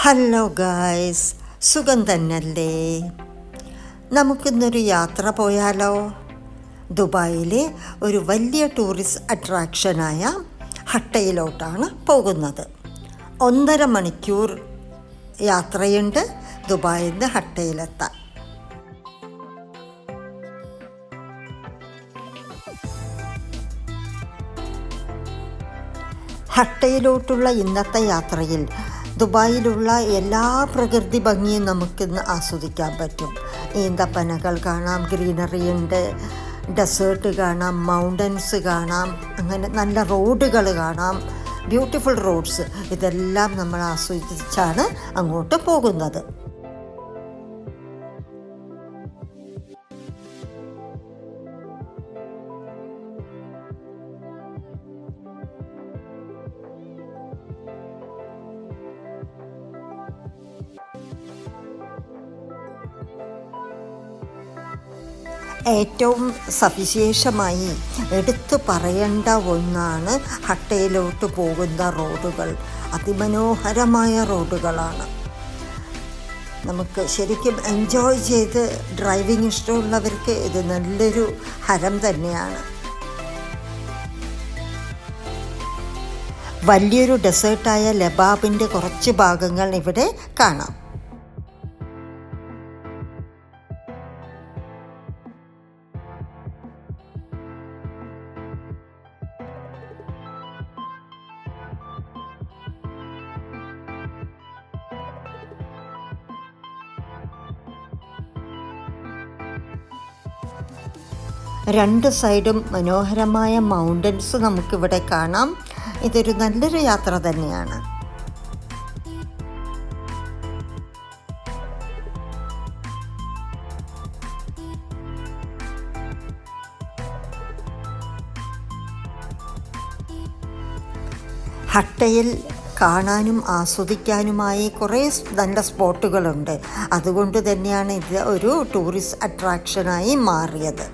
Hello guys, സുഖം തന്നെയല്ലേ? നമുക്കിന്നൊരു യാത്ര പോയാലോ? ദുബായിലെ ഒരു വലിയ ടൂറിസ്റ്റ് അട്രാക്ഷനായ ഹട്ടയിലോട്ടാണ് പോകുന്നത്. 1.5 മണിക്കൂർ യാത്രയുണ്ട് ദുബായിൽ നിന്ന് ഹട്ടയിലെത്താൻ. ഹട്ടയിലോട്ടുള്ള ഇന്നത്തെ യാത്രയിൽ ദുബായിലുള്ള എല്ലാ പ്രകൃതി ഭംഗിയും നമുക്കിന്ന് ആസ്വദിക്കാൻ പറ്റും. ഈന്തപ്പനകൾ കാണാം, ഗ്രീനറി ഉണ്ട്, ഡെസേർട്ട് കാണാം, മൗണ്ടൻസ് കാണാം, അങ്ങനെ നല്ല റോഡുകൾ കാണാം, ബ്യൂട്ടിഫുൾ റോഡ്സ്. ഇതെല്ലാം നമ്മൾ ആസ്വദിച്ചാണ് അങ്ങോട്ട് പോകുന്നത്. ഏറ്റവും സവിശേഷമായി എടുത്തു പറയേണ്ട ഒന്നാണ് ഹട്ടയിലോട്ട് പോകുന്ന റോഡുകൾ. അതിമനോഹരമായ റോഡുകളാണ്. നമുക്ക് ശരിക്കും എൻജോയ് ചെയ്ത് ഡ്രൈവിംഗ് ഇഷ്ടമുള്ളവർക്ക് ഇത് നല്ലൊരു ഹരം തന്നെയാണ്. വലിയൊരു ഡെസേർട്ടായ ലബാബിൻ്റെ കുറച്ച് ഭാഗങ്ങൾ ഇവിടെ കാണാം. രണ്ട് സൈഡും മനോഹരമായ മൗണ്ടൻസ് നമുക്കിവിടെ കാണാം. ഇതൊരു നല്ലൊരു യാത്ര തന്നെയാണ്. ഹട്ടയിൽ കാണാനും ആസ്വദിക്കാനുമായി കുറേ നല്ല സ്പോട്ടുകളുണ്ട്. അതുകൊണ്ട് തന്നെയാണ് ഇത് ഒരു ടൂറിസ്റ്റ് അട്രാക്ഷനായി മാറിയത്.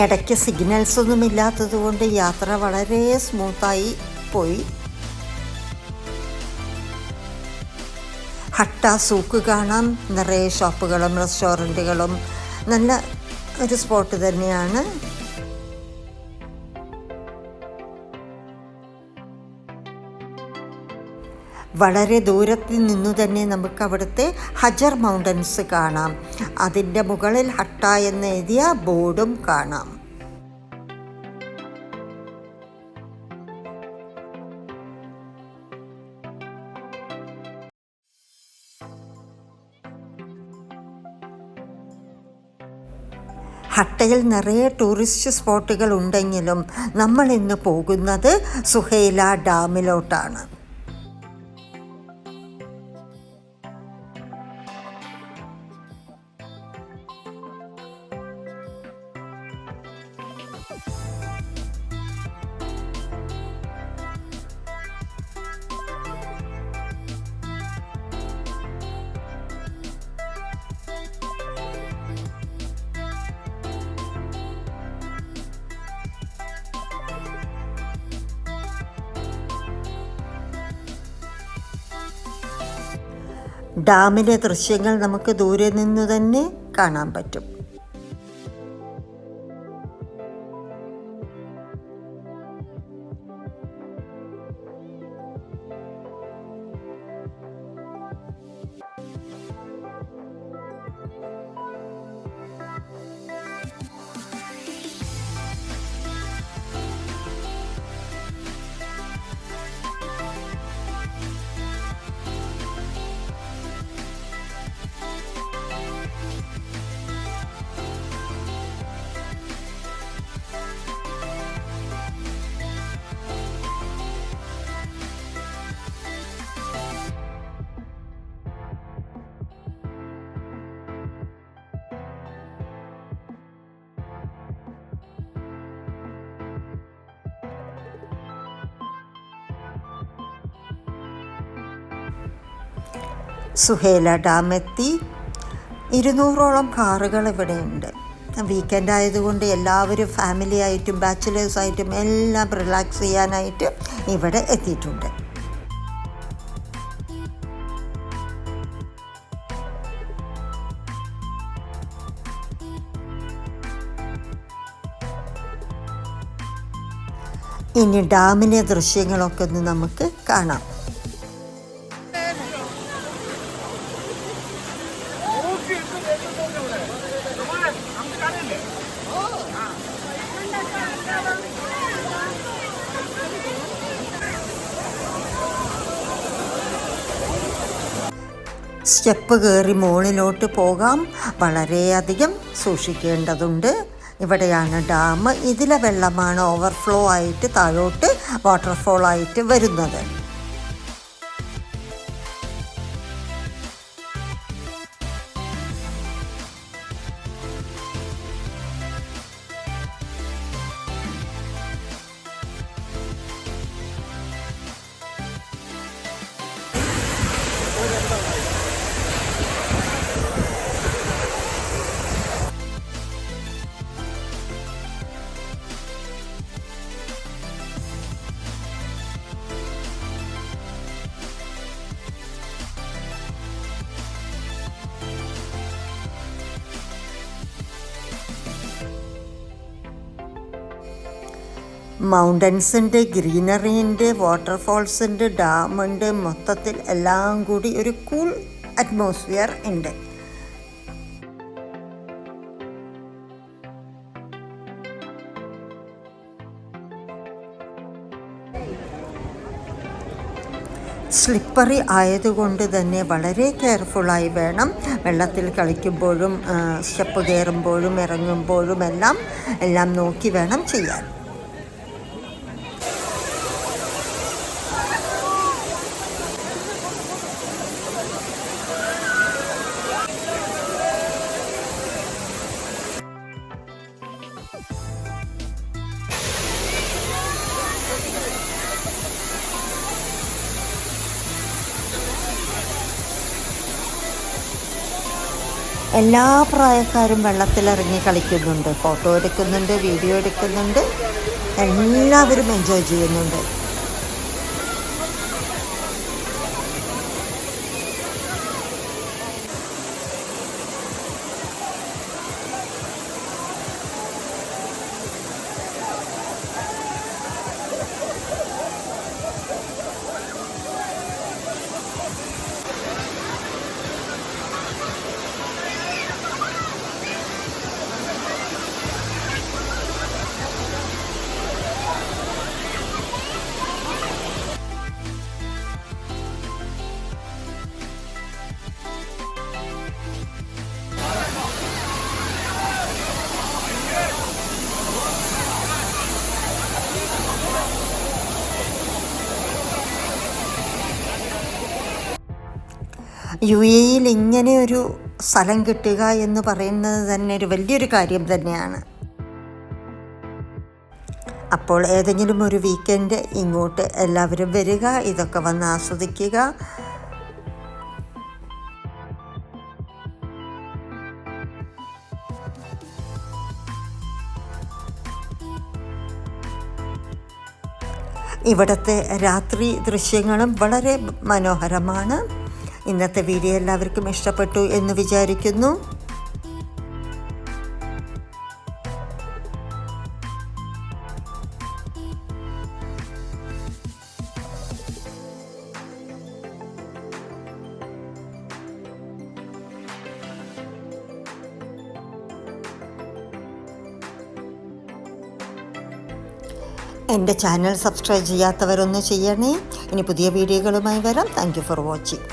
ഇടയ്ക്ക് സിഗ്നൽസ് ഒന്നും ഇല്ലാത്തത് കൊണ്ട് യാത്ര വളരെ സ്മൂത്തായി പോയി. ഹട്ട സൂക്ക് കാണാം, നിറയെ ഷോപ്പുകളും റെസ്റ്റോറൻറ്റുകളും. നല്ല ഒരു സ്പോട്ട് തന്നെയാണ്. വളരെ ദൂരത്തിൽ നിന്നു തന്നെ നമുക്ക് അവിടുത്തെ ഹജർ മൗണ്ടൻസ് കാണാം. അതിൻ്റെ മുകളിൽ ഹട്ട എന്ന് എഴുതിയ ബോർഡും കാണാം. ഹട്ടയിൽ നിറയെ ടൂറിസ്റ്റ് സ്പോട്ടുകൾ ഉണ്ടെങ്കിലും നമ്മൾ ഇന്ന് പോകുന്നത് സുഹൈല ഡാമിലോട്ടാണ്. ഡാമിലെ ദൃശ്യങ്ങൾ നമുക്ക് ദൂരെ നിന്ന് തന്നെ കാണാൻ പറ്റും. സുഹേല ഡാം എത്തി. 200ഓളം കാറുകൾ ഇവിടെയുണ്ട്. വീക്കെൻഡ് ആയതുകൊണ്ട് എല്ലാവരും ഫാമിലി ആയിട്ടും ബാച്ചിലേഴ്സായിട്ടും എല്ലാം റിലാക്സ് ചെയ്യാനായിട്ട് ഇവിടെ എത്തിയിട്ടുണ്ട്. ഇനി ഡാമിലെ ദൃശ്യങ്ങളൊക്കെ ഒന്ന് നമുക്ക് കാണാം. സ്റ്റെപ്പ് കയറി മുകളിലോട്ട് പോകാം. വളരെയധികം സൂക്ഷിക്കേണ്ടതുണ്ട്. ഇവിടെയാണ് ഡാം. ഇതിലെ വെള്ളമാണ് ഓവർഫ്ലോ ആയിട്ട് താഴോട്ട് വാട്ടർഫോൾ ആയിട്ട് വരുന്നത്. മൗണ്ടൻസ് ഉണ്ട്, ഗ്രീനറി ഉണ്ട്, വാട്ടർഫോൾസ് ഉണ്ട്, ഡാമുണ്ട്. മൊത്തത്തിൽ എല്ലാം കൂടി ഒരു കൂൾ അറ്റ്മോസ്ഫിയർ ഉണ്ട്. സ്ലിപ്പറി ആയതുകൊണ്ട് തന്നെ വളരെ കെയർഫുള്ളായി വേണം വെള്ളത്തിൽ കളിക്കുമ്പോഴും സ്റ്റെപ്പ് കയറുമ്പോഴും ഇറങ്ങുമ്പോഴും എല്ലാം നോക്കി വേണം ചെയ്യാൻ. എല്ലാ പ്രായക്കാരും വെള്ളത്തിലിറങ്ങി കളിക്കുന്നുണ്ട്, ഫോട്ടോ എടുക്കുന്നുണ്ട്, വീഡിയോ എടുക്കുന്നുണ്ട്, എല്ലാവരും എൻജോയ് ചെയ്യുന്നുണ്ട്. UAE ഇങ്ങനെ ഒരു സ്ഥലം കിട്ടുക എന്ന് പറയുന്നത് തന്നെ ഒരു വലിയൊരു കാര്യം തന്നെയാണ്. അപ്പോൾ ഏതെങ്കിലും ഒരു വീക്കെൻഡ് ഇങ്ങോട്ട് എല്ലാവരും വരിക, ഇതൊക്കെ വന്ന് ആസ്വദിക്കുക. ഇവിടുത്തെ രാത്രി ദൃശ്യങ്ങളും വളരെ മനോഹരമാണ്. ഇന്നത്തെ വീഡിയോ എല്ലാവർക്കും ഇഷ്ടപ്പെട്ടു എന്ന് വിചാരിക്കുന്നു. എൻ്റെ ചാനൽ സബ്സ്ക്രൈബ് ചെയ്യാത്തവരൊന്ന് ചെയ്യണേ. ഇനി പുതിയ വീഡിയോകളുമായി വരാം. Thank you for watching.